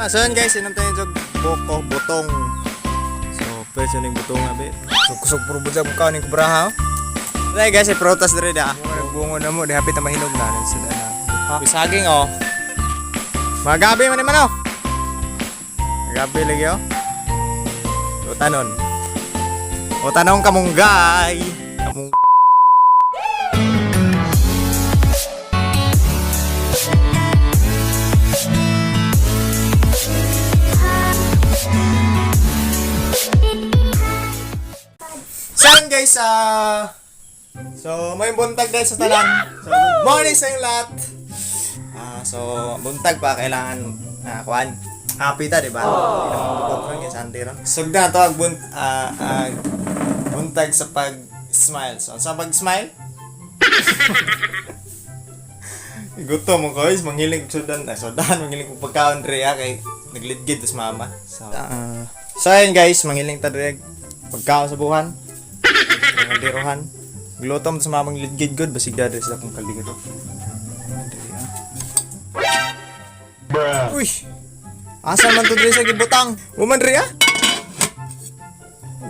So yun guys, inam tayo jog boko, butong. So, pwede yung butong nga be. So, kusog puro budya mukha ni kubraha. Dahil guys, ay protas na rin nagbungo na mo, di hapit na mahinog na. Sila na. Pisaging oh. Magabi man naman oh. Magabi lagi oh. O tanon. O tanong kamunggay. Saan guys, so may buntag guys sa tanan. So good morning sa inyong lahat. So buntag pa kailangan kuan. Happy ta, di ba? Hindi naman antiro. Sugda to ag buntag sa pag-smile. So sa pag-smile. Gusto mo guys, manghiling sudan, manghiling kong pagkaon dre kay naglidgid tas mama. So ayun guys, manghiling ta dre pagkaon sa buhan. Mga dirohan. Glutom sa mamang lidgid good basig dada sa akong kaligo to. Uy. Asa man to diri sa gibutang? Uman diri ah.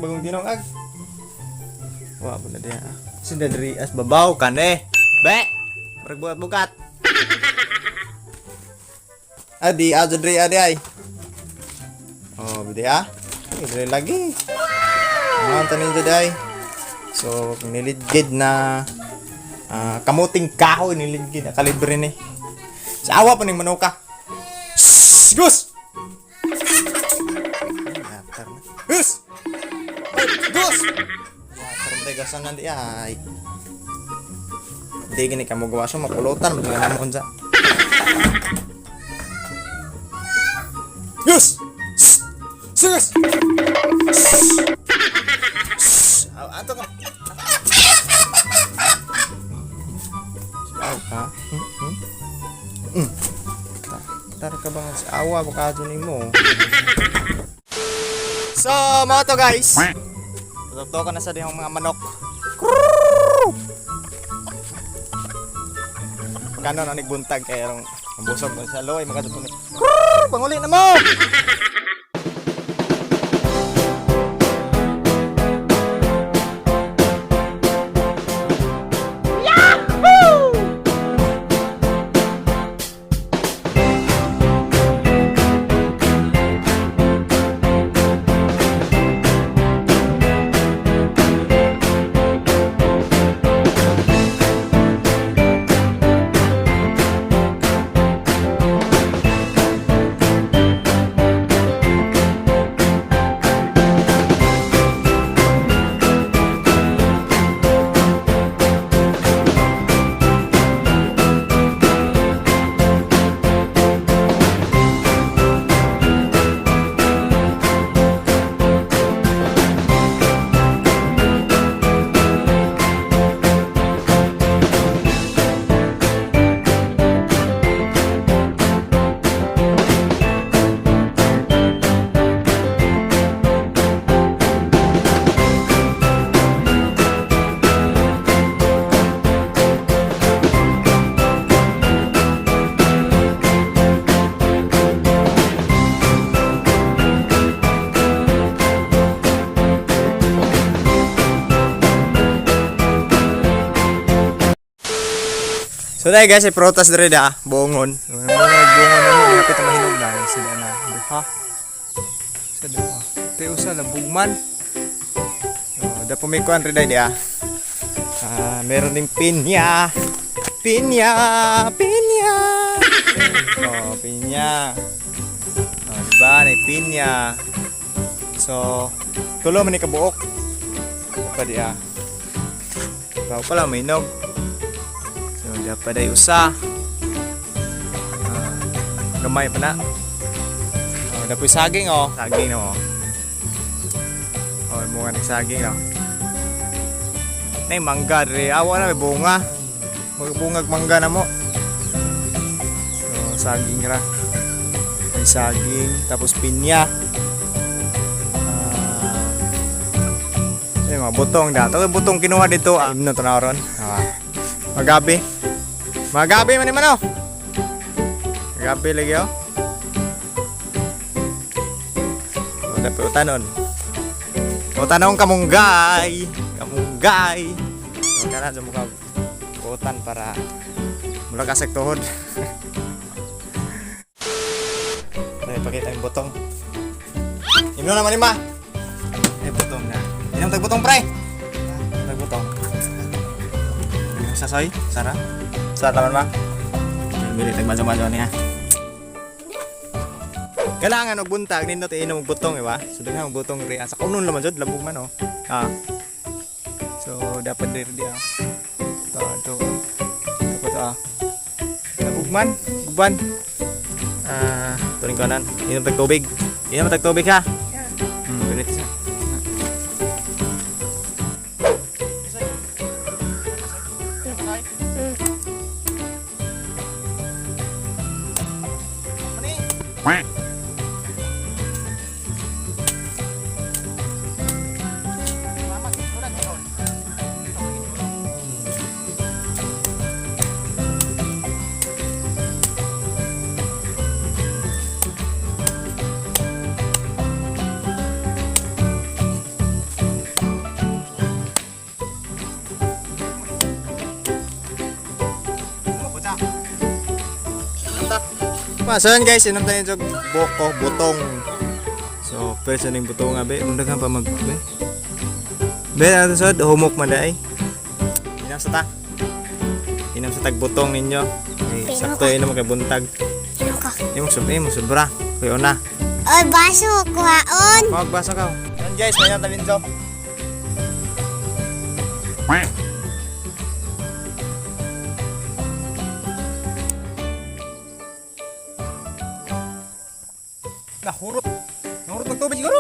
Bagong dinong ag. Wa ba na diha. Sinda diri as babaw kan eh. Be. Berbuat-bukat. Adi aja diri adi ay. Oh, bidi ah. Diri lagi. Tanin diri. So, nilidgid na kamuting kahoy nilidgid na kalibre ni. Sa awa pa ning manuka. Gus! Gus! Gus! Karong gasan nanti ay. Hindi gini ka mo gawa so mapulutan mo nga mo unsa. Gus! Gus! Ato ka. Ha? Tar ka bang sa awa baka ni mo. So, mga to guys. Tutok na sa dihong mga manok. Pagkano na nagbuntag kaya rong busog sa loy mga tutok. Panguli na mo. So dahil guys, ay protas dere da, buongon. Buongon na mo, hapit na mahinog na sila na. Ha? Sa duha. Teo sa labugman. Da pumikuan rin dia. Meron ding pinya. Pinya. Oh, pinya. Oh, diba? May pinya. So, tulo man ni kabuok. Apa dia? Bawa pala may nog. Dapat ay usa. Gamay pa na. Dapat saging oh. Saging no. Oh, mga saging oh. Nay mangga diri. Awa na may bunga. Magbungag mangga na mo. So, saging ra. May saging tapos pinya. Mga butong dato. Butong kinuha dito. Imno to na ron. Magabi. Magabi man naman oh. Magabi lagi oh. dapat utanon. Utanong kamunggay. Kamunggay. So, kana sa mukha utan para mula kasek tuhod. Dahil pakita yung botong. Inom naman lima. Botong na. Inom tagbotong pre. Tagbotong. Sasoy, Sarah. Sarah naman ba? Bili tagmanso-manso niya. Kailangan og buntag nindot inom og butong, di ba? So daghan og butong ri sa kaunon naman jud labog man oh. Ah. So dapat diri dia. To. Dapat labog man, guban. Turing kanan. Inom tag tubig. Inom tag tubig ha. Bilit sa. So yun guys, inom tayo yung boko, butong. So, pwede yung butong nga be. Undagan pa mag be. Be, natin sa humok maday. Inom sa ta. Inom sa tagbutong ninyo. Okay, sakto inom kay buntag. Inom mo sobra. Kuya na. Oy, baso, kuhaon. Magbaso ka. Yan guys, mayroon talin so. Nahurot ng tubig siguro.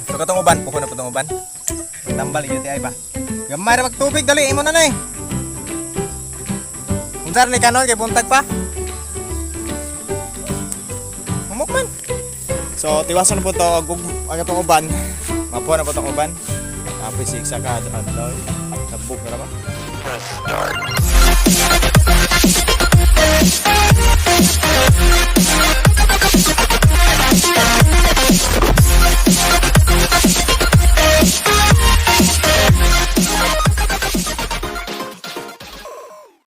So katong uban, puko na po tong uban. Tambal yun ay ba. Gamay ra magtubig dali imo na nay. Unsa ni kanon kay buntag pa? Humok man. So tiwason na po to ang atong uban. Mapo na po tong uban. Tapos sigsa ka adlaw. Tabog na ba? Press start.